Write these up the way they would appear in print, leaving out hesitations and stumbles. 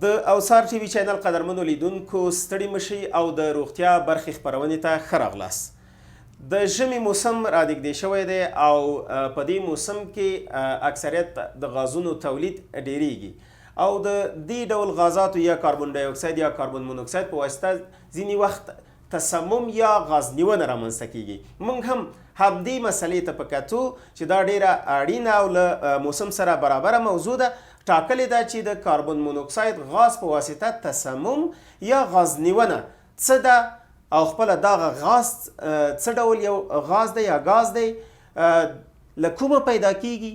د اوسار ټي وي چینل قدرمنو لیدونکو ستړي مشي او د روغتیا برخې خپرونې ته ښه راغلاست. د ژمي موسم را نږدې شوی دی او په دې موسم کې اکثریت د غازونو تولید ډیریږي او د دې ډول غازاتو یا کاربن ډای اکساید یا کاربن مونوکساید په واسطه ځینې وخت تسمم یا غاز نیونه رامنځته کیږي. موږ هم همدې مسلې ته په کتو چې دا ډیره اړینه او له موسم سره برابره موضوع ده. ټاکلې ده چې د کاربن مونوکساید غاز په واسطه تسمم یا غاز نیونه څه ده او خپله دغه غاز څه ډول یو غاز دی یا ګاز دی، له کومه پیدا کیږي،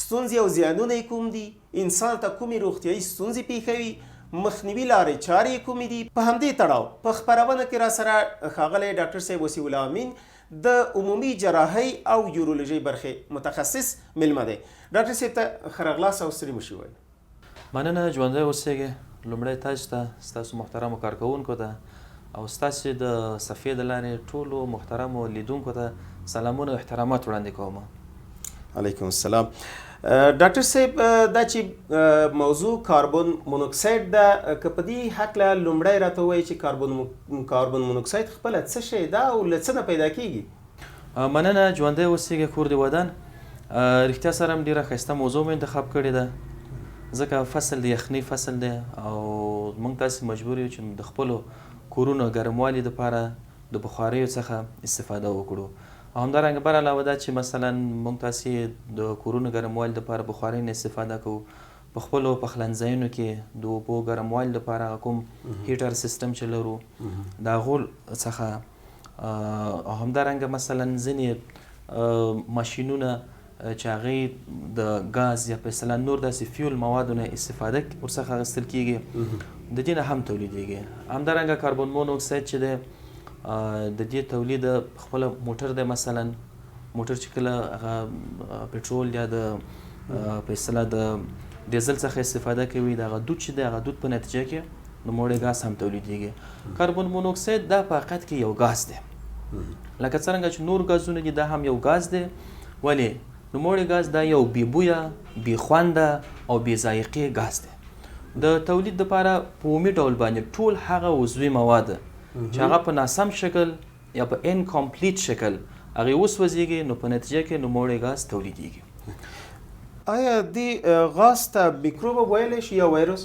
ستونزې او زیانونه یې کوم دي، انسان ته کومې روغتیایي ستونزې پیښوي، مخنیوي لارې چارې یې کومې دي. په همدې تړاو په خپرونه کې را سره ښاغلی ډاکټر صاحب وسیع الله امین د عمومي جراحۍ او یورولوژۍ برخې متخصص مېلمه دی. ډاکټر صاحب ته ښه راغلاست او ستړي مشي ووایئ. مننه، ژوندی اوسېږئ. لومړی تاسو ته، ستاسو محترمو کارکوونکو ته او ستاسو د صفحې د لارې ټولو محترمو لیدونکو ته سلامونه او احترامات وړاندې کوم. علیکم السلام. ډاکټر صاحب دا چې موضوع کاربن مونوکساید ده، که په دې هکله لومړی راته ووایي چې کاربن مونوکساید خپله څه شی ده او له څه نه پیدا کیږي؟ مننه، ژوندی اوسېږئ کور دې ودان. رښتیا سره هم ډېره ښایسته موضوع مې انتخاب کړې ده، ځکه فصل د یخنۍ فصل دی او موږ تاسې مجبور یو چې د خپلو کورونو ګرموالي دپاره د بخاریو څخه استفاده وکړو. او همدارنګه بر علاوه دا چې مثلا موږ تاسې د کورونو ګرموالي دپاره بخارۍ نه استفاده کوو، په خپلو پخلنځیونو کې د اوبو ګرموالي دپاره هغه کوم هیټر سیسټم چې لرو د هغو څخه، او همدارنګه مثلا ځینې ماشینونه چې هغې د ګاز یا په اصطلاح نور داسې فیول موادو نه استفاده ورڅخه اخیستل کیږي، د دې نه هم تولیدیږي. همدارنګه کاربن مونوکساید چې دی د دې تولید خپله موټر دی، مثلا موټر چې کله هغه پټرول یا د په اصطلاح د ډیزل څخه استفاده کوي، د هغه دود چې دی هغه دود په نتیجه کې نوموړی ګاز هم تولیدیږي. کاربن مونوکساید دا په حقیقت کې یو ګاز دی، لکه څرنګه چې نور ګازونه دي دا هم یو ګاز دی. ولې؟ نوموړی ګاز دا یو بې بویه، بې خونده او بې ذایقې ګاز دی. د تولید دپاره په عمومي ډول باندې ټول هغه عضوي مواد چې هغه په ناسم شکل یا په انکمپلیټ شکل هغې وسوځېږي، نو په نتیجه کې نوموړی ګاز تولیدیږي. آیا دې غاز ته میکروب ویلی شي یا وایرس؟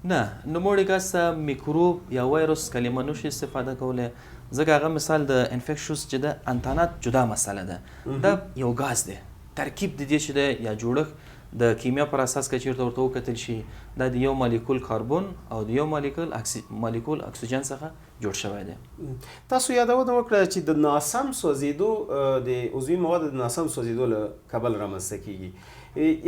نه، نوموړی ګاز ته میکروب یا وایرس کلمه نشي استفاده کولی، ځکه هغه مثال د انفیکشوس چې ده انتانات جدا مسله ده. دا یو ګاز دی، ترکیب د دې چې دی یا جوړښت د کیمیا پر اساس که چېرته ورته وکتل شي دا د یو مالیکول کاربن او د یو مالیکول اکسیجن څخه جوړ شوی دی. تاسو یادونه وکړه چې د ناسم سوځېدو د عضوي موادو د ناسم سوځېدو له کبل رامنځته کیږي،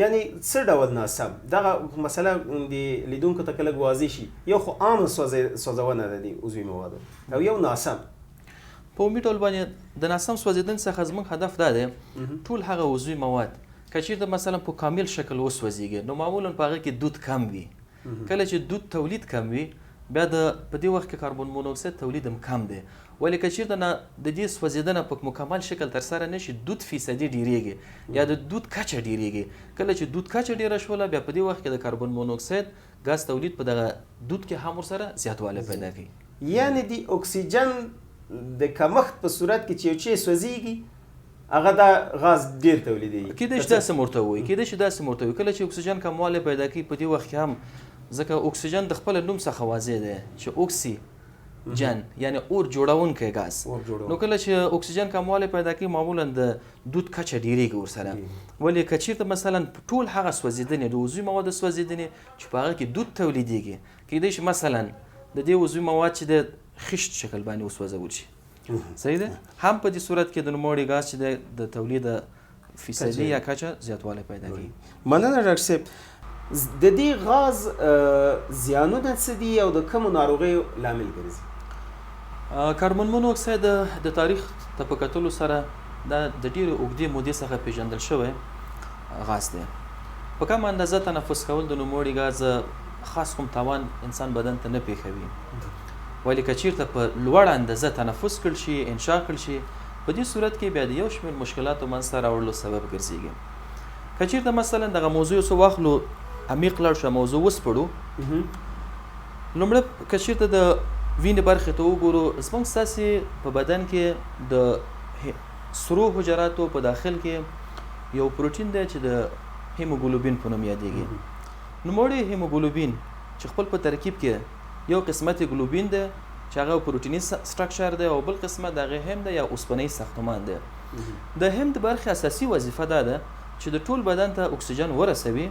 یعنی څه ډول ناسم؟ دغه مسله د لیدونکو ته که لږ واضح شي. یو خو عامه سوځونه ده د عضوي موادو او یو ناسم. په عمومي ډول باندې د ناسم سوځېدنې څخه زموږ هدف دا دی ټول هغه عضوي مواد که چېرته مثلا په کامل شکل وسوځېږي، نو معمولا په هغه کې دود کم وي. کله چې دود تولید کم وي بیا په دې وخت کې کاربن مونوکساید تولید هم کم دی. ولې که چېرته د دې سوځېدنه په مکمل شکل ترسره نه شي، دود فیصدي ډیریږي یا د دود کچه ډیریږي. کله چې دود کچه ډیره شوله بیا په دې وخت کې د کاربن مونوکساید ګاز تولید په دغه دود کې هم ورسره زیاتوالی پیدا کوي. یعنی د اکسیجن د کمښت په صورت کې چې یو شی سوځېږي هغه دا غاز ډیر تولیدوي. کیدای شي داسې ورته ووایي، کله چې اکسیجن کموالی پیدا کوي په دې وخت کې هم، ځکه اکسیجن د خپله نوم څخه واضح دی چې اکسیجن یعنی اور جوړونکی ګاز. نو کله چې اکسیجن کموالی پیدا کوي معمولا د دود کچه ډیریږي ورسره. ولې که چېرته مثلا ټول هغه سوځېدنې د عضوي موادو سوځېدنې چې په هغه کې دود تولیدیږي، کیدای شي مثلا د دې عضوي مواد چې د خشت شکل باندې وسوځول شي، صحیح ده، هم په دې صورت کې د نوموړي ګاز چې د تولید فیصدي یا کچه زیاتوالی پیدا کوي. مننه ډاکټر صاحب. د دې غاز زیانونه څه دي او د کومو ناروغیو لامل ګرځي؟ کاربن مونوکساید د تاریخ ته په کتلو سره دا د ډېرې اوږدې مودې څخه پیژندل شوی غاز دی. په کمه اندازه تنفس کول د نوموړي ګاز خاص کوم تاوان انسان بدن ته نه پیښوي. ولې که چېرته په لوړه اندازه تنفس کړل شي، انشاء کړل شي، په دې صورت کې بیا د یو شمېر مشکلاتو منځته راوړلو سبب ګرځېږي. که چېرته مثلا دغه موضوع څه واخلو، عمیق لاړ شو، موضوع وسپړو، لومړی که چېرته د وینې برخې ته وګورو زموږ ستاسې په بدن کې د سرو حجراتو په داخل کې یو پروټین دی چې د هیموګلوبین په نوم یادېږي. نوموړی هیموګلوبین چې خپل په ترکیب کې یو قسمت ګلوبین دی چې هغه پروټیني سټرکچر دی او بل قسمت د هغې هم دی یا اوسپنهیي ساختمان دی. د هم د برخې اساسي وظیفه دا ده چې د ټول بدن ته اکسیجن ورسوي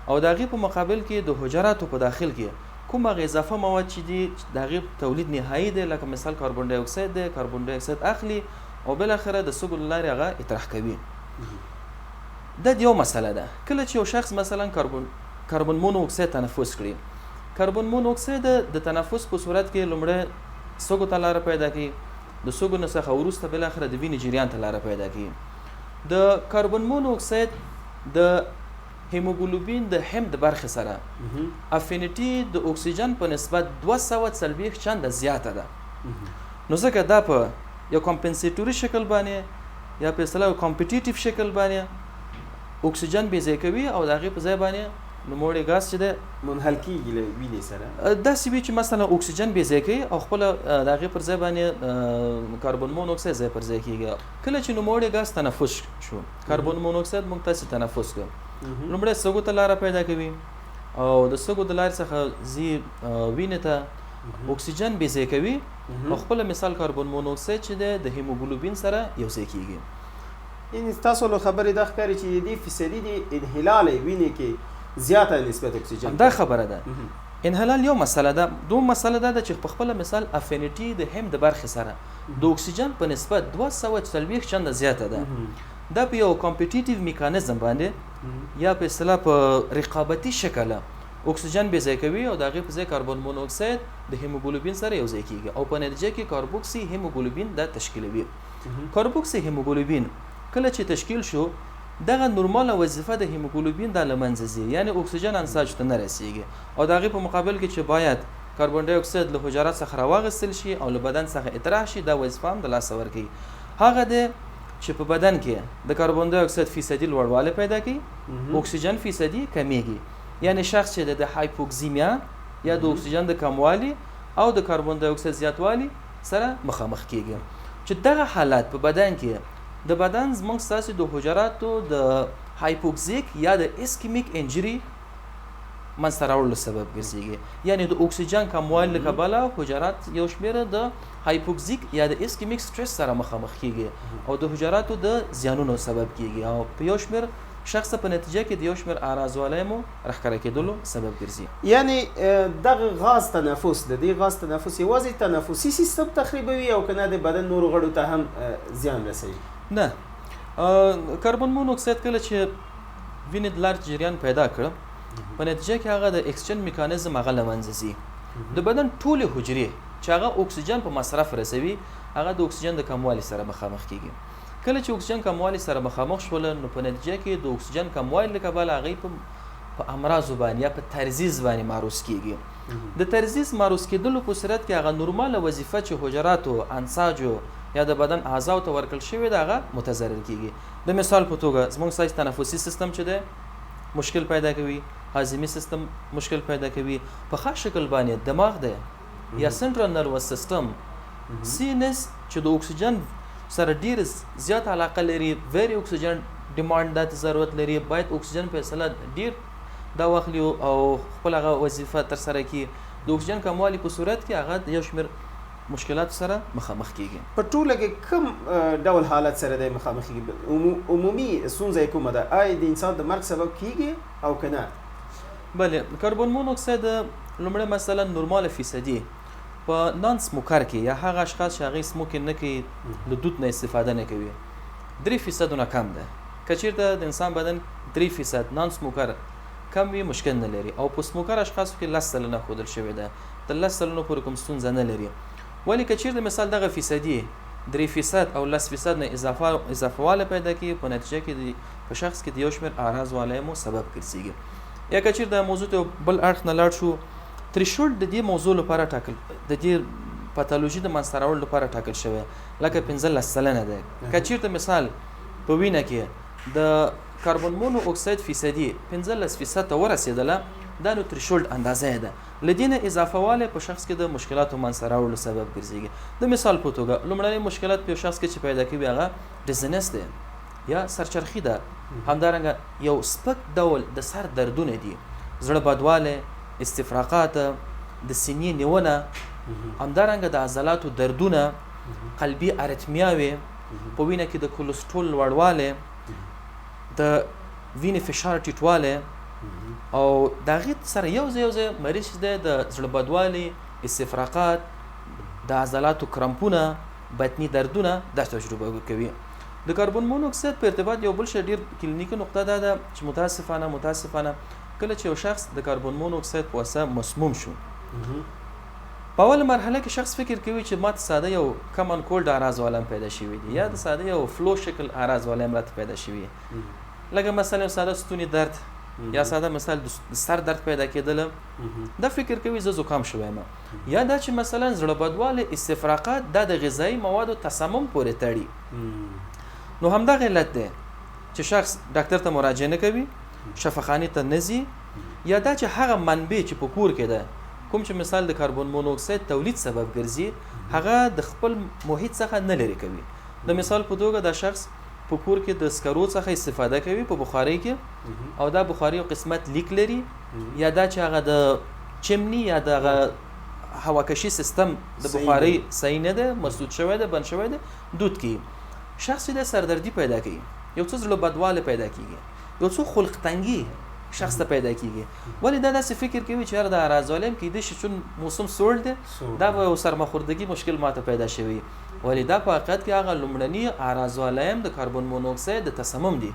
او د هغې په مقابل کې د حجراتو په داخل کې کوم هغه اضافه مواد چې دي د هغې تولید نهایي دی لکه مثال کاربن ډای اکساید دی، کاربن ډای اکساید اخلي او بالاخره د سږو له لارې هغه اطراح کوي. دا یو مسله ده. کله چې یو شخص مثلا کاربن مونو اکساید تنفس کړي، کاربن مونو اکساید د تنفس په صورت کې لومړی سږو ته لاره پیدا کوي، د سږو نه څخه وروسته بالاخره د وینې جریان ته لاره پیدا کوي. د کاربن مونو اکساید د هیموګلوبین د هم د برخې سره افینیټي د اکسیجن په نسبت 240 چنده زیاته ده. نو ځکه دا په یو کمپنسیټوري شکل باندې یا په اصطلاح کمپټیټیو شکل باندې اکسیجن بې ځای کوي او د هغې په ځای باندې نوموړی ګاز چې دی منحل کېږي له وینې سره. داسې وي چې مثلا اکسیجن بې ځای کوي او خپله د هغې پر ځای باندې کاربن مونو اکساید ځای پر ځای کېږي. کله چې نوموړی ګاز تنفس شو، کاربن مونو اکساید موږ تاسې تنفس کړو، لومړی سږو ته لاره پیدا کوي او د سږو د لارې څخه ځي وینې ته اکسیجن بې ځای کوي او خپله مثال کاربن مونو اکساید چې دی د هیموګلوبین سره یو ځای کېږي. یعنې ستاسو له خبرې دا ښکاري چې د دې فیصدي د انحلال وینې کې زیاته نسبت اکسیجن دا خبره ده. انحلال یو مسله ده. دوم مسله دا ده چې په خپله مثال افینیټي د هم د برخې سره د اکسیجن په نسبت 240 چنده زیاته ده. دا په یو کمپټیټیو میکانیزم باندې یا په اصطلاح په رقابتي شکل اکسیجن بې ځای کوي او د هغې په ځای کاربن مونو اکساید د هیموګلوبین سره یو ځای کېږي او په نتیجه کې کاربوکسي هیموګلوبین دا تشکیلوي. کاربوکسي هیموګلوبین کله چې تشکیل شو دغه نورماله وظیفه د هیموګلوبین دا له منځه ځي، یعنې اکسیجن انساج ته نه رسیږي او د هغې په مقابل کې چې باید کاربن ډای اکساید له حجرات څخه راواغستل شي او له بدن څخه اطراح شي، دا وظیفه هم د لاسه ورکوي. هغه دی چې په بدن کې د کاربن ډای اکساید فیصدي لوړوالی پیدا کوي، اکسیجن فیصدي کمیږي، یعنې شخص چې د هایپوکسیمیا یا د اکسیجن د کموالي او د کاربن ډای اکساید زیاتوالي سره مخامخ کیږي. چې دغه حالت په بدن کې د بدن زموږ ستاسې د حجراتو د هایپوکسیک یا د اسکیمیک انجری منځته راوړلو سبب ګرځېږي، یعنې د اکسیجن کموالي له کبله حجرات یو شمېره د هایپوکسیک یا د اسکیمیک سټرس سره مخامخ کیږي او د حجراتو د زیانونو سبب کیږي او په یو شمېر شخص په نتیجه کې د یو شمېر اعراض مو راښکاره کېدلو سبب ګرځي. یعنې دغه غاز تنفس د دې غاز تنفس یوازې تنفسي سیستم تخریبوي او که نه د بدن نورو غړو ته هم زیان رسوي؟ نه. کاربن مونو اکساید کله چې وینې د لارې جریان پیدا کړه په نتیجه کې هغه د اکسچنج میکانیزم هغه له منځه ځي. د بدن ټولې حجرې چې هغه اکسیجن په مصرف رسوي هغه د اکسیجن د کموالي سره مخامخ کیږي. کله چې اکسیجن کموالي سره مخامخ شول نو په نتیجه کې د اکسیجن کموالي له کبله هغې په امراضو باندې یا په ترزیز باندې معروض کیږي. د ترزیز معروض کېدلو په صورت کې هغه نورماله وظیفه چې حجراتو انساجو یا د بدن اعضاو ته ورکړل شوې ده هغه متضرر کیږي. د مثال په توګه زموږ ستاسې تنفسي سیستم چې دی مشکل پیدا کوي، هاضمي سیستم مشکل پیدا کوي، په خاص شکل باندې دماغ دی یا سنټرال نروس سیستم سی ان اس چې د اکسیجن سره ډیر زیات علاقه لري، ویری اکسیجن ډیمانډ د ضرورت لري، باید اکسیجن په اصطلاح ډیر دا واخلي او خپل هغه وظیفه ترسره کړي. د اکسیجن کموالي په صورت کې هغه یو شمېر مشکلات سره مخامخ کیږي. په ټوله کې کوم ډول حالت سره د مخامخ کیږي؟ عمومي ستونزه کومه ده؟ آیا د انسان د مرګ سبب کیږي او که نه؟ بله، کاربن مونو اکساید لومړی مثلا نورماله فیصدي په نان سموکر کې یا هغه اشخاص چې هغې سموکینګ نه کوي، له دود نه استفاده نه کوي، 3% نه کم ده. که چېرته د انسان بدن 3% نان سموکر کم وي مشکل نه لري او په سموکر اشخاصو کې 10 سلنه ښودل شوې ده، د 10 سلنو پورې کوم ستونزه نه لري. ولی که چېرته مثال دغه فیصدي 3% او 10% نه اضافه والی پیدا کوي په نتیجه کې په شخص کې د یو شمېر اعراض والی مو سبب ګرځېږي. یا که چېرته موضوع ته بل اړخ نه لاړ شو، تریشولډ د دې موضوع لپاره ټاکل د دې پاتالوژي د منځته راوړلو لپاره ټاکل شوی لکه 15 سلنه ده. که چېرته مثال په وینه کې د کاربن مونو اکساید فیصدي 15% ته ورسېدله دا نو تریشولډ اندازه ده. له دې نه اضافه والی په شخص کې د مشکلاتو منځته راوړلو سبب ګرځېږي. د مثال په توګه لومړنی مشکلات په یو شخص کې چې پیدا کوي هغه ډیزنس دی یا سرچرخي ده. همدارنګه یو سپک ډول د سر دردونه دي، زړه بدوالی، استفراقات، د سینې نیونه، همدارنګه د عضلاتو دردونه، قلبي ارتمیاوې، په وینه کې د کولسټرول لوړوالی، د وینې فشار ټیټوالی او د هغې سره یو ځای مریض دی د زړه بدوالي، استفراقات، د عضلاتو کرمپونه، بطني دردونه دا تجربه کوي. د کاربن مونوکساید په ارتباط یو بل شی ډیر کلینیکي نقطه دا ده چې متاسفانه کله چې یو شخص د کاربن مونوکساید په واسطه مسموم شو، په اوله مرحله کې شخص فکر کوي چې ماته ساده یو کمن کولډ اعراض والم پیدا شوي دي یا د ساده یو فلو شکل اعراض والم راته پیدا شوي، لکه مثلا ساده ستوني درد یا ساده مثلا د سر درد پیدا کېدل، دا فکر کوي زه زکام شوی یم، یا دا چې مثلا زړه بدوالی، استفراقات دا د غذایي موادو تسمم پورې تړي. نو همدغه علت دی چې شخص ډاکټر ته مراجعه نه کوي، شفاخانې ته نه ځي، یا دا چې هغه منبع چې په کور کې ده کوم چې مثال د کاربن مونوکساید تولید سبب ګرځي هغه د خپل محیط څخه نه لرې کوي. د مثال په توګه دا شخص په کور کې د سکرو څخه استفاده کوي په بخارۍ کې، او دا بخارۍ یو قسمت لیک لري، یا دا چې هغه د چمنی یا د هواکشي سیستم د بخارۍ صحیح نه ده، مسدود شوی ده، بند شوی ده، دود کوي. شخص چې د سردردي پیدا کوي، یو څه زړه بدوالی پیدا کیږي، یو څه خلق تنګي شخص ته پیدا کیږي، ولی دا داسې فکر کوي چې دا اعراض والم کیدای شي چون موسم سوړ دی دا به سرماخوردګي مشکل ماته پیدا شوی، ولی دا په حقیقت کې هغه لومړني اعراض والم د کاربن مونوکساید د تسمم دي.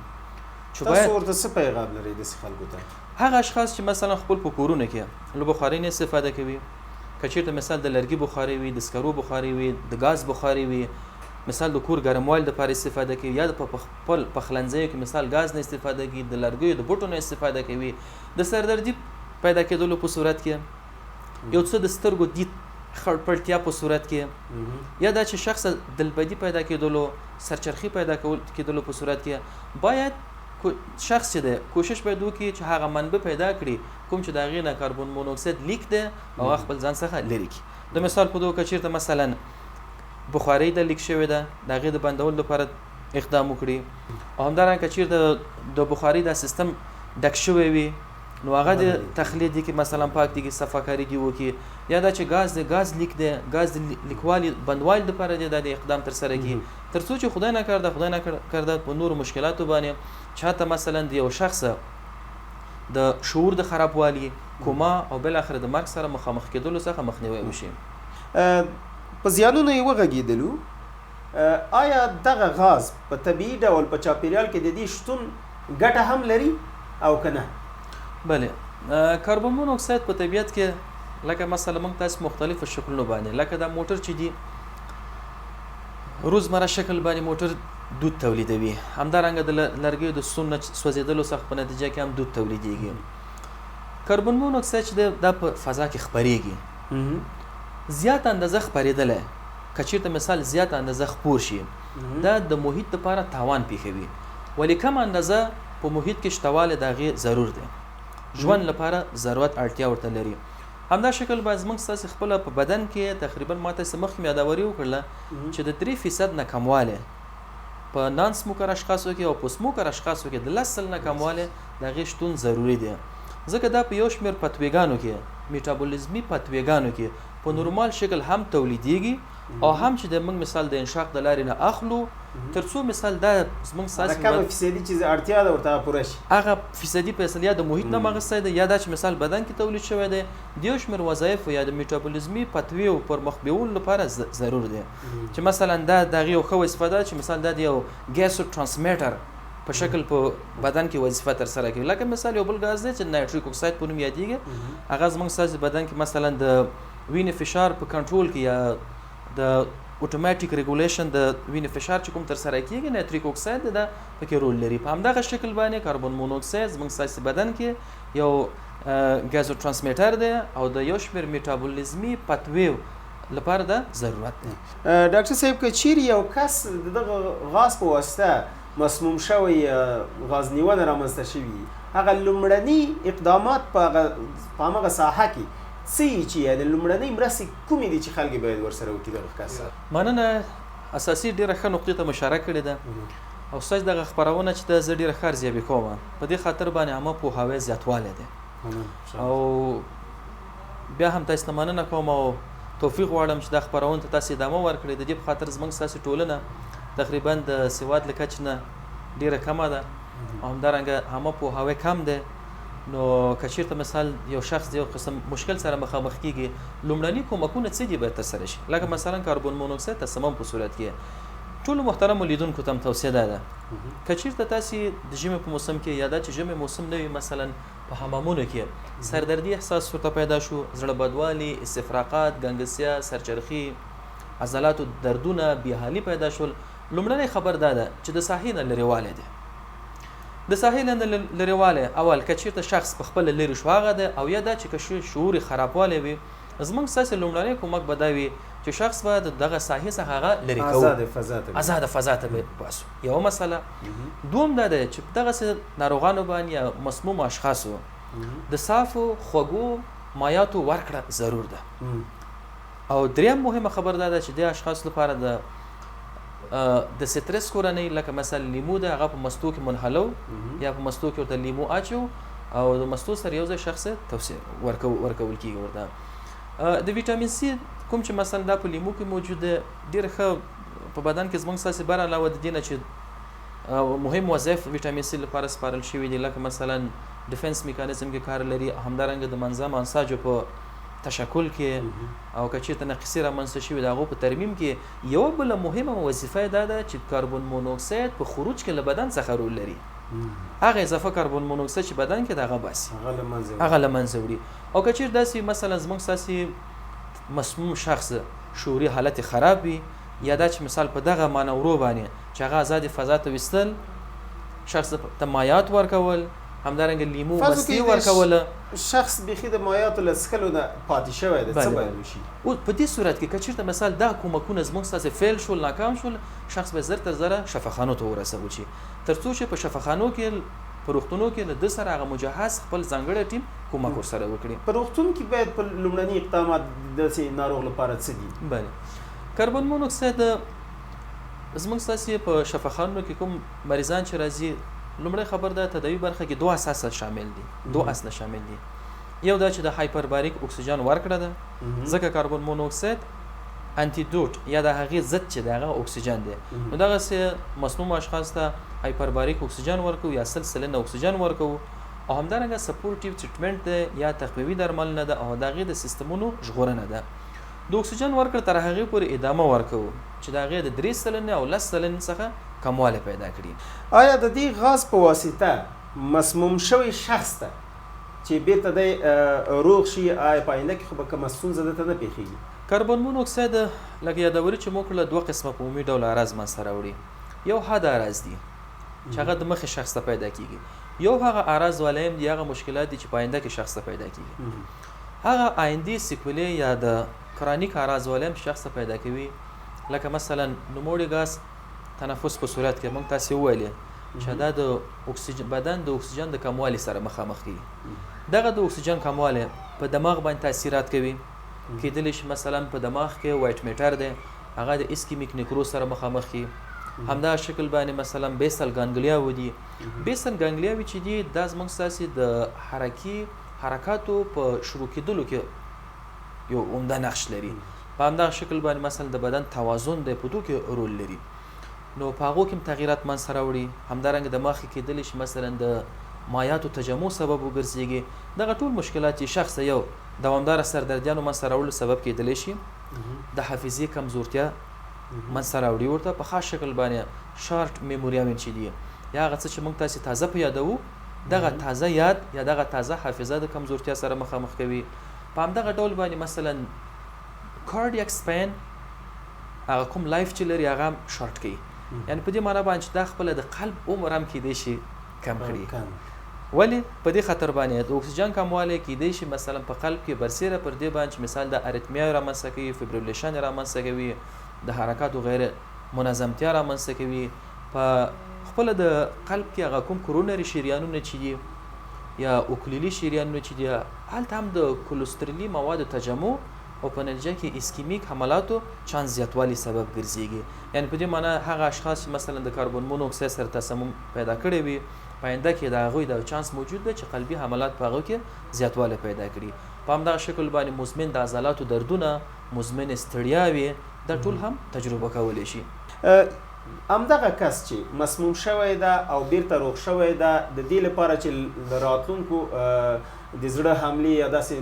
تاسو ورته څه پیغام لرئ د خلکو ته؟ هغه اشخاص چې مثلا خپل په کورونه کې له بخارۍ نه استفاده کوي، که چېرته مثال د لرګي بخارۍ وي، د سکرو بخارۍ وي، د ګاز بخارۍ وي، مثال د کور ګرموالي دپاره استفاده کوي، یا د خپل پخلنځیو کې مثال ګاز نه استفاده کوي، د لرګیو د بوټو نه استفاده کوي، د سردردي پیدا کېدلو په صورت کې، یو څه د سترګو دید خړپړتیا په صورت کې، یا دا چې شخص دلبدي پیدا کېدلو، سرچرخي پیدا کېدلو په صورت کې، باید شخص چې دی کوشش باید وکړي چې هغه منبع پیدا کړي کوم چې د هغې نه کاربن مونوکساید لیک دی او هغه خپل ځان څخه لرې کړي. د مثال په توګه چېرته مثلا بخارۍ د لیک شوې ده، د هغې د بندولو لپاره اقدام وکړي، او همدارنګه چېرته د بخارۍ دا سیستم ډک شوی وي نو هغه د تخلیه دي کې مثلا پاک دي کې صفاکاري دي وکړي، یا دا چې ګاز دی، ګاز لیک دی، ګاز د لیکوالي بندوالي دپاره دی دا د اقدام ترسره کړي، تر څو چې خدای نکرده په نورو مشکلاتو باندې چاته مثلا د یو شخص د شعور د خرابوالي، کوما او بالاخره د مرګ سره مخامخ کېدلو څخه مخنیوی وشي. په زیانونو یې وغږېدلو، آیا دغه غاز په طبیعي ډول په چاپیریال کې د دې شتون ګټه هم لري او که نه؟ بله، کاربن مونوکساید په طبیعت کې لکه مثلا موږ تاسو مختلفو شکلونو باندې، لکه دا موټر چې دی روزمره شکل باندې موټر دود تولیدوي، همدارنګه د لرګیو د سون سوځېدلو څخه په نتیجه کې هم دود تولیدېږي. کاربن مونوکساید چې دا په فضا کې خپرېږي، زیات اندازه خپرېدلی، که چېرته مثال زیات اندازه خپور شي دا د محیط لپاره تاوان پېښوي، ولی کم اندازه په محیط کې شتوالی د هغې ضرور دی، ژوند لپاره ضرورت اړتیا ورته لري. همدا شکل باید زموږ ستاسې خپله په بدن کې تقریبا ما تاسې مخکې یاداوري وکړله چې د 3% نه کموالی په نان سموکر اشخاصو کې او په سموکر اشخاصو کې د 10% نه کموالی د هغې شتون ضروري دی، ځکه دا په یو شمېر پتویګانو کې، میټابولیزمي پتویګانو کې په نورمال شکل هم تولیدېږي او هم چې د موږ مثال د انشاق د لارې نه اخلو تر څو مثال دا زموږ ستاسې کمه فیصدي چې اړتیا ده ورته پوره شي، هغه فیصدي فیصل یا د محیط نه مغستی دی، یا دا چې مثال بدن کې تولید شوی دی د یو شمېر وظایفو یا د میټابولیزمي پتویو پر مخ بیولو لپاره ضرور دی، چې مثلا دا د هغې یو ښه وظیفه ده چې مثال دا د یو ګیسو ټرانسمیټر په شکل په بدن کې وظیفه ترسره کوي، لکه مثال یو بل ګاز دی چې نایټریک اکساید په نوم یادېږي، هغه زموږ ستاسې بدن کې مثلا د وینې فشار په کنټرول کې یا د اتوماتیک ریګولیشن د وینې فشار چې کوم ترسره کېږي نایټریک اکساید دا پکې رول لري. په همدغه شکل باندې کاربن مونوکساید زموږ ستاسې بدن کې یو ګازو ټرانسمیټر دی او د یو شمېر میټابولیزمي پتویو لپاره د ضرورت دی. ډاکټر صاحب که چیرې یو کس د دغه غاز په واسطه مسموم شوی، غاز نیونه رامنځته شوي، هغه لومړني اقدامات په همغه ساحه کې څه چې یعنې لومړنۍ مرستې کومې دي چې خلک باید ورسره وکړي دغه کس سره؟ مننه. اساسي ډېره ښه نقطې ته مشاره کړې ده او ستاسو دغه خپرونه چې ده زه ډېره ښه ارزیابي کوم. په دې خاطر باندې عامه پوهاوی زیاتوالی دی او بیا هم تاسو ته مننه کوم او توفیق غواړم چې دا خپرونه ته تاسو ادامه ورکړئ. د دې په خاطر زموږ ستاسو ټولنه تقریبا د سواد له کچې نه ډېره کمه ده او همدارنګه عامه پوهاوی کم دی. نو که چېرته مثال یو شخص د یو قسم مشکل سره مخامخ کېږي، لومړني کومکونه څه دي باید ترسره شي؟ لکه مثلا کاربن مونوکساید ته سمم په صورت کې ټولو محترمو لیدونکو ته هم توصیه ده که چېرته تاسې د ژمي په موسم کې یا دا چې ژمي موسم نه وي، مثلا په حمامونو کې سردردي احساس ورته پیدا شو، زړه بدوالي، استفراقات، ګنګسیا، سرچرخي، عضلاتو دردونه، بېحالي پیدا شول، لومړنی خبر دا ده چې د ساحې نه لرېوالی دی. د ساحې نه لرېوالی اول که چېرته شخص په خپله لرې شو هغه ده، او یا دا چې که شعور یې خرابوالی وي، زموږ ستاسې لومړنی کومک به دا وي چې شخص به د دغه ساحې څخه هغه لرې کوو، آزاده فضا ته به باسو. یوه مسله. دوم دا دی چې دغسې ناروغانو باندې یا مسموم اشخاصو د صافو خوږو مایاتو ورکړه ضرور ده. او دریم مهمه خبر دا ده چې د اشخاصو لپاره د سټرس کورنۍ لکه مثلا لیمو ده، هغه په مستو کې منحلو یا په مستو کې ورته لیمو اچو او د مستو سره یو ځای شخص توصیه ورکول کېږي ورته. د ویټامین سي کوم چې مثلا دا په لیمو کې موجود دی، ډېر ښه په بدن کې زموږ ستاسې بر علاوه د دې نه چې مهم وظایف ویټامین سي لپاره سپارل شوي دي، لکه مثلا ډیفنس میکانیزم کې کار لري، همدارنګه د منظم انساجو په تشکل کې او که چېرته نقصې رامنځته شوي د هغو په ترمیم کې. یوه بله مهمه وظیفه دا ده چې کاربن مونوکساید په خروج کې له بدن څخه رول لري. هغه اضافه کاربن مونوکساید چې بدن کې د هغه باسي، هغه له منځه وړي. او که چېرته داسې مثلا زموږ ستاسې مسموم شخص شعوري حالت خراب وي، یا دا چې مثال په دغه مانورو باندې چې هغه ازادې فضا ته ویستل، شخص ته مایات ورکول، همدارنګه لیمو مستي ورکوله، شخص بیخي د مایاتو له څښلو نه پاتې شوی دی، څه باید وشي؟ او په دې صورت کې که چېرته مثال دا کومکونه زموږ ستاسې فیل شول، ناکام شول، شخص به زر تر زره شفاخانو ته ورسول شي، تر څو چې په شفاخانو کې په روغتونو کې له ده سره هغه مجهز خپل ځانګړی ټیم کومک ورسره وکړي. په روغتون کې باید په لومړني اقدامات داسې ناروغ لپاره څه دي؟ بله، کاربن مونوکساید زموږ ستاسې په شفاخانو کې کوم مریضان چې راځي، لومړی خبر دا تداوي برخه کې دوه اساسه شامل دي، دوه اصله شامل دي. یو دا چې د هایپرباریک اکسیجن ورکړه ده، ځکه کاربن مونوکساید انټیډوټ یا د هغې ضد چې د هغه اکسیجن دی. نو دغسې مسموم اشخاص ته هایپرباریک اکسیجن ورکوو یا 100 سلنه اکسیجن ورکوو، او همدارنګه سپورټیو ټریټمنټ دی یا تقویوي درملنه ده او د هغې د سیستمونو ژغورنه ده. د اکسیجن ورکړه تر هغې پورې ادامه ورکوو چې د هغې د 3 سلنې او 10 سلنې څخه کموالی پیدا کړي. آیا د دې غاز په واسطه مسموم شوی شخص ته چې بیرته دی روغ شي، آیا په آینده کې خو به کومه ستونزه دته نه پېښېږي؟ کاربن مونوکساید لکه یادوري چې موږ کړله دوه قسمه په عمومي ډول اعراض منځته راوړي. یو حد اعراض دي چې هغه د مخې شخص ته پیدا کېږي، یو هغه اعراض والایم دي، هغه مشکلات دي چې په آینده کې شخص ته پیدا کېږي. هغه آیندې سیکولې یا د کرانیک اعراض والایم شخص ته پیدا کوي، لکه مثلا نوموړي ګاز تنفس په صورت کې موږ تاسې وویلې چې دا د بدن د اکسیجن د کموالي سره مخامخ کېږي. دغه د اکسیجن کموالی په دماغ باندې تاثیرات کوي. کېدلی شي مثلا په دماغ کې وایټ میټر دی، هغه د اسکیمیک نیکروز سره مخامخ کېږي. همدا شکل باندې مثلا بیسل ګانګلیاوې دي. بیسل ګانګلیاوې چې دي دا زموږ ستاسې د حرکاتو په شروع کېدلو کې یو عمده نقش لري. په همدغه شکل باندې مثلا د بدن توازن دی په دو کې رول لري. نو په هغو کې هم تغییرات منځته راوړي. همدارنګه دماغ کې کېدلی شي مثلا د مایاتو تجمع سبب وګرځېږي. دغه ټول مشکلات چې شخص یو دوامداره سردردیانو منځته راوړلو سبب کېدلی شي، د حافظې کمزورتیا منځته راوړي ورته په خاص شکل باندې شارټ میموریامین چې دي، یا هغه څه چې موږ تاسې تازه په یادوو، دغه تازه یاد یا دغه تازه حافظه د کمزورتیا سره مخامخ کوي. په همدغه ډول باندې مثلا کارډیاک سپین هغه کوم لایف چې لري هغه هم شارټ کوي، یعنې په دې معنی باندې چې دا خپله د قلب عمر هم کېدی شي کم کړي. ولې په دې خاطر باندې د اکسیجن کموالی کېدی شي مثلا په قلب کې برسیره پر دې باندې چې مثال د اریتمیا رامنځته کوي، فیبریلیشن رامنځته کوي، د حرکاتو غیر منظمتیا رامنځته کوي. په خپله د قلب کې هغه کوم کرونري شریانونه چې دي یا اوکلیلي شریانونه چې دي هلته هم د کولسترولي موادو تجمع او په نتیجه کې اسکیمیک حملاتو چانس زیاتوالي سبب ګرځېږي. یعنې په دې معنی هغه اشخاص چې مثلا د کاربن مونوکساید سره تسمم پیدا کړی وي په آینده کې د هغوی د چانس موجود دی چې قلبي حملات په هغو کې زیاتوالی پیدا کړي. په همدغه شکل باندې مزمن د عضلاتو دردونه، مزمن ستړیاوې دا ټول هم تجربه کولی شي. همدغه کس چې مسموم شوی ده او بیرته روغ شوی ده د دې لپاره چې د راتلونکو د زړه حملې یا داسې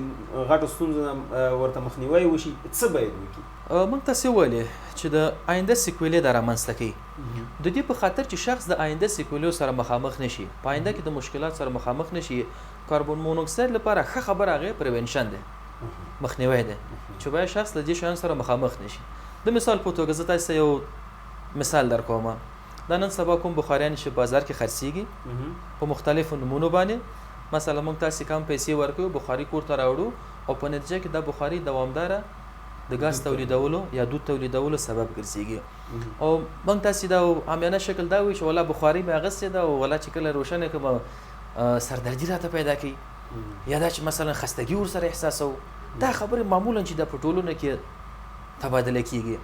غټو ستونزو نه ورته مخنیوی وشي څه باید وکړي؟ موږ تاسې وویلې چې د آینده سیکویلې دا رامنځته کوي. د دې په خاطر چې شخص د آینده سیکویلو سره مخامخ نشي، په آینده کې د مشکلات سره مخامخ نشي، کاربن مونوکساید لپاره ښه خبره هغې پریونشن دی، مخنیوی دی چې باید شخص له دې شیانو سره مخامخ نشي. د مثال په توګه زه تاسو ته یو مثال در کوم. دا نن سبا کوم بخاریان چې بازار کې خرڅېږي په مختلفو نومونو باندې، مثلا موږ تاسې کم پیسې ورکوو، بخاري کور ته راوړو او په نتیجه کې دا بخاري دوامداره د ګاز تولیدولو یا دود تولیدولو سبب ګرځېږي. او موږ تاسې دا عامیانه شکل دا وي چې ولا بخاري مې اخیستې ده او ولا چې کله روشنه کړم سردردي راته پیدا کوي یا دا چې مثلا خستګي ورسره احساسوو. دا خبرې معمولا چې د په ټولنه کې تبادله کېږي.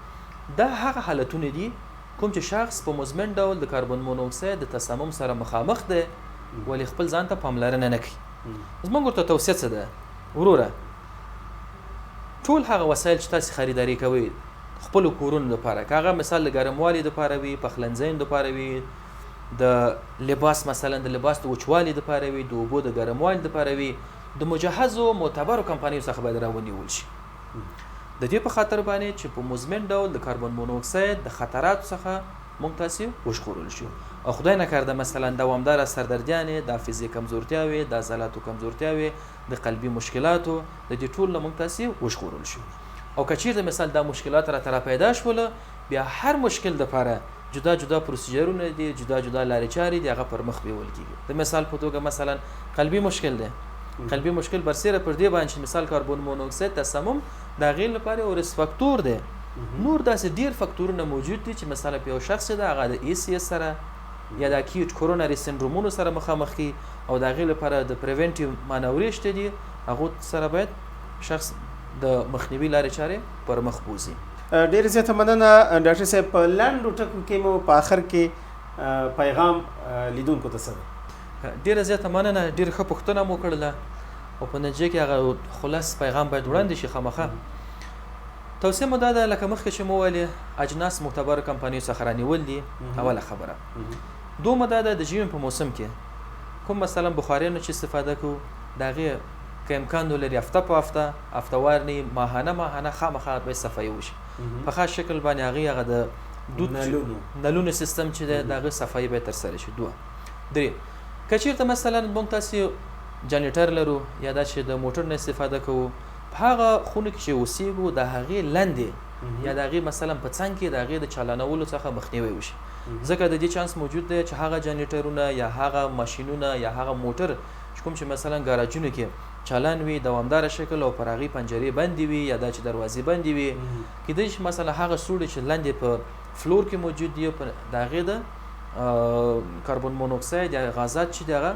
دا هغه حالتونه دي کوم چې شخص په مزمن ډول د کاربن مونوکساید د تسمم سره مخامخ دی ولی خپل ځان ته پاملرنه نه کوي. زموږ ورته توصیه څه ده؟ وروره ټول هغه وسایل چې تاسې خریداري کوئ خپلو کورونو دپاره، که هغه مثال د ګرموالي دپاره وي، پخلنځیو دپاره وي، د لباس مثلا د لباس د وچوالي دپاره وي، د اوبو د ګرموالي دپاره وي، د مجهزو معتبرو کمپنیو څخه باید راونیول شي. د دې په خاطر باندې چې په مزمن ډول د کاربن مونوکساید د خطراتو څخه موږ تاسې وژغورل شو او خدای نکرده مثلا دوامداره سردردیانې، د حافظې کمزورتیاوې، د عضلاتو کمزورتیاوې، د قلبي مشکلاتو، د دې ټول نه موږ تاسې وژغورل شو. او که چیرته مثال دا مشکلات راته را پیدا شوله، بیا هر مشکل دپاره جدا جدا پروسیجرونه دي، جدا جدا لارې چارې دي، هغه پر مخ بیول کېږي. د مثال په توګه مثلا قلبي مشکل دی، قلبي مشکل برسیره پر دې باندې چې مثال کاربن مونوکساید تسمم د هغې لپاره یو ریسک فاکتور دی. نور داسې ډېر فاکتورونه موجود دي چې مثلا په یو شخص ده هغه د ECS سره یا د اکیوټ کورونري سندرومونو سره مخامخ کي او د هغې لپاره د پریونټیو مانورې شته دي، هغو سره باید شخص د مخنیوي لارې چارې پر مخ بوځي. ډېره زیاته مننه ډاکټر صاحب. په لنډو ټکو کې مو په آخر کې پیغام لیدونکو ته څه دی؟ ډېره زیاته مننه، ډېره ښه پوښتنه مو کړله او په نتیجه کې هغه خلاص پیغام باید وړاندې شي. خامخا توصیه مو دا ده لکه مخکې چې مو ویلې اجناس معتبرو کمپنیو څخه رانیول دي. اوله خبره. دومه دا ده د ژمي په موسم کې کوم مثلا بخاریانو چې استفاده کوو د هغې که امکان ولري هفته په هفته، هفتهوار نه ماهانه خامخا باید صفایي وشي په خاص شکل باندې. هغې د دود نلونو سیستم چې دی د هغې صفایي باید ترسره شي. دوه. درې، که چېرته مثلا موږ تاسې جنریټر لرو یا دا چې د موټر نه استفاده کوو، په هغه خونه کې چې اوسېږو د هغې لاندې یا د هغې مثلا په څنګ کې د هغې د چالانولو څخه مخنیوی وشي. ځکه د دې چانس موجود دی چې هغه جنریټرونه یا هغه ماشینونه یا هغه موټر چې کوم چې مثلا ګاراجونو کې چالان وي دوامداره شکل او پر هغې پنجرې بندې وي یا دا چې دروازې بندې وي، کیدای شي مثلا هغه سوړي چې لاندې په فلور کې موجود دي د هغې د کاربن مونوکساید یا غازات چې دی هغه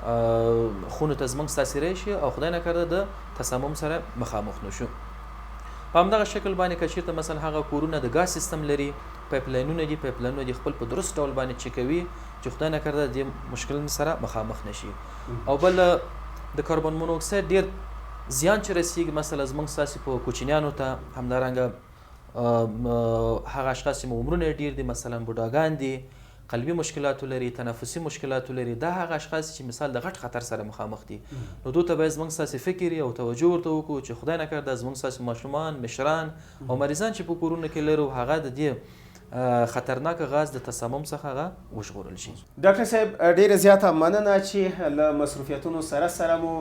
خونو ته زموږ تاثیری شي او خدای نکرده د تسمم سره مخامخ نشو. په همدغه شکل باندې که چېرته مثلا هغه کورونه د ګاز سیستم لري، پایپلاینونه دي، پایپلاینونه دي خپل په درست ډول باندې چک کوي چې خدای نکرده د مشکل سره مخامخ نشي. او بل د کاربن مونوکساید ډېر زیان چې رسیږي مثلا زموږ ستاسې په کوچنیانو ته، همدارنګه هغه اشخاص چې عمرونه ډېر دي مثلا بوډاګان دي، قلبي مشکلاتو لري، تنفسي مشکلاتو لري، دا هغه اشخاص چې مثال د غټ خطر سره مخامخ دي. نو دوی ته باید زموږ ستاسې فکر او توجه ورته وکړو چې خدای نکرده زموږ ستاسې ماشومان، مشران او مریضان چې په کورونو کې لرو هغه د دې خطرناک غاز د تسمم څخه هغه وژغورل شي. ډاکټر صاحب ډېره زیاته مننه چې له مصروفیتونو سره مو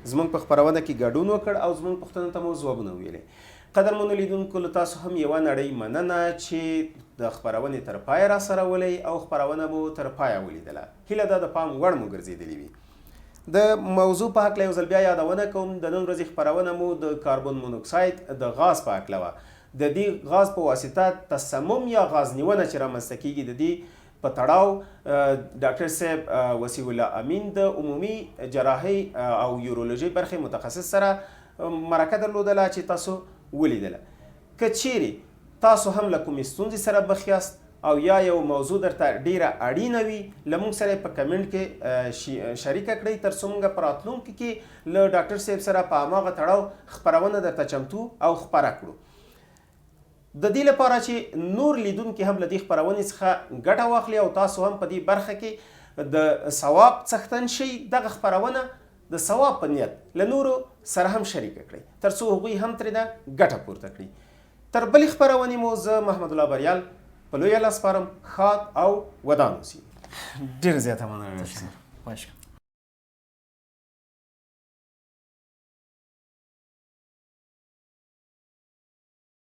زموږ په خپرونه کې ګډون وکړ او زموږ پوښتنو ته مو ځوابونه ویلې. قدرمنو لیدونکو له تاسو هم یوه نړۍ مننه چې د خپرونې تر پایه را سره ولئ او خپرونه مو تر پایه ولیدله. هیله ده د پام وړ مو ګرځېدلې وي. د موضوع په هکله یو ځل بیا یادونه کوم، د نن ورځې خپرونه مو د کاربن مونوکساید د غاز په هکله وه. د دې غاز په واسطه تسمم یا غاز نیونه چې رامنځته کېږي د دې په تړاو ډاکټر صاحب وسیع الله امین د عمومي جراحۍ او یورولوژي برخې متخصص سره مرکه درلودله چې تاسو ولیدله. که چیرې تاسو هم له کومې ستونزې سره مخ یاست او یا یو موضوع درته ډیره اړینه وي له موږ سره په کمنټ کې شریکه کړئ تر څو موږ په راتلونکي کې له ډاکټر صاحب سره په هماغه تړاو خپرونه درته چمتو او خپره کړو. د دې لپاره چې نور لیدونکي هم له دې خپرونې څخه ګټه واخلي او تاسو هم په دې برخه کې د ثواب څښتن شئ، دغه خپرونه د ثواب په نیت له نورو سره هم شریکه کړئ تر څو هغوی هم ترېنه ګټه پورته کړي. تر بلې خپرونې مو زه محمد الله بریال په لویه لاس سپارم. ښاد او ودان اوسئ. ډېره زیاته مننه.